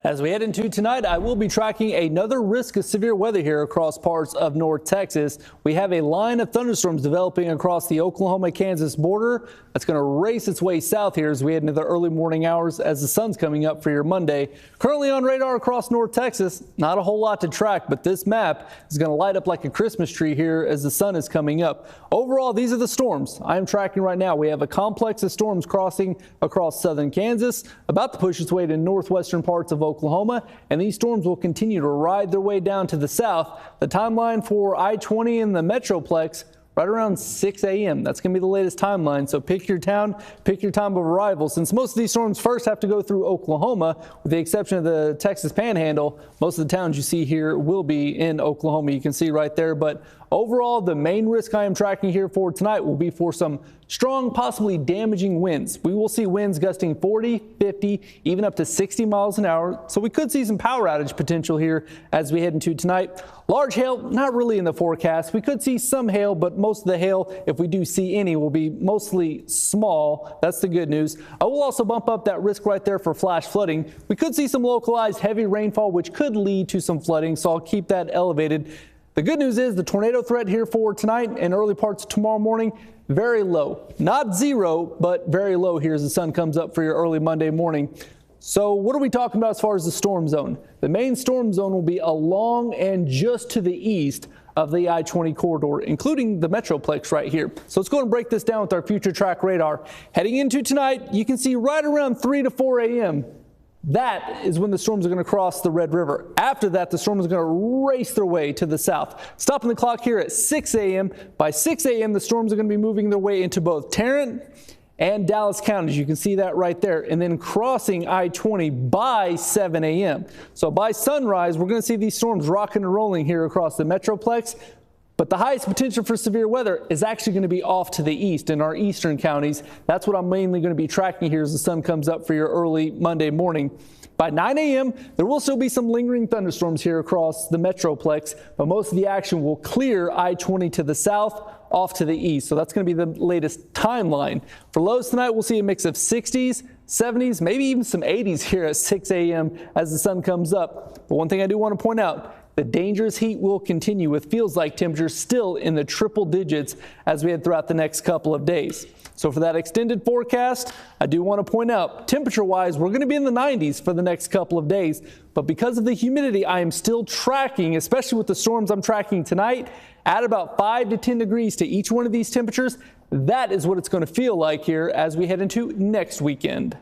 As we head into tonight, I will be tracking another risk of severe weather here across parts of North Texas. We have a line of thunderstorms developing across the Oklahoma-Kansas border that's going to race its way south here as we head into the early morning hours as the sun's coming up for your Monday. Currently on radar across North Texas, not a whole lot to track, but this map is going to light up like a Christmas tree here as the sun is coming up. Overall, these are the storms I am tracking right now. We have a complex of storms crossing across southern Kansas, about to push its way to northwestern parts of Oklahoma, and these storms will continue to ride their way down to the south. The timeline for I-20 in the Metroplex right around 6 a.m. That's going to be the latest timeline, so pick your town, pick your time of arrival. Since most of these storms first have to go through Oklahoma, with the exception of the Texas Panhandle, most of the towns you see here will be in Oklahoma. You can see right there, but overall, the main risk I am tracking here for tonight will be for some strong, possibly damaging winds. We will see winds gusting 40, 50, even up to 60 miles an hour. So we could see some power outage potential here as we head into tonight. Large hail, not really in the forecast. We could see some hail, but most of the hail, if we do see any, will be mostly small. That's the good news. I will also bump up that risk right there for flash flooding. We could see some localized heavy rainfall, which could lead to some flooding. So I'll keep that elevated. The good news is the tornado threat here for tonight and early parts of tomorrow morning, very low. Not zero, but very low here as the sun comes up for your early Monday morning. So what are we talking about as far as the storm zone? The main storm zone will be along and just to the east of the I-20 corridor, including the Metroplex right here. So let's go and break this down with our future track radar. Heading into tonight, you can see right around 3 to 4 a.m. That is when the storms are going to cross the Red River. After that, the storms are going to race their way to the south. Stopping the clock here at 6 a.m. By 6 a.m., the storms are going to be moving their way into both Tarrant and Dallas counties. You can see that right there. And then crossing I-20 by 7 a.m. So by sunrise, we're going to see these storms rocking and rolling here across the Metroplex. But the highest potential for severe weather is actually going to be off to the east in our eastern counties. That's what I'm mainly going to be tracking here as the sun comes up for your early Monday morning. By 9 a.m., there will still be some lingering thunderstorms here across the Metroplex, but most of the action will clear I-20 to the south, off to the east. So that's going to be the latest timeline. For lows tonight, we'll see a mix of 60s, 70s, maybe even some 80s here at 6 a.m. as the sun comes up. But one thing I do want to point out, the dangerous heat will continue with feels like temperatures still in the triple digits as we head throughout the next couple of days. So for that extended forecast, I do want to point out temperature-wise, we're going to be in the 90s for the next couple of days. But because of the humidity, I am still tracking, especially with the storms I'm tracking tonight, at about 5 to 10 degrees to each one of these temperatures. That is what it's going to feel like here as we head into next weekend.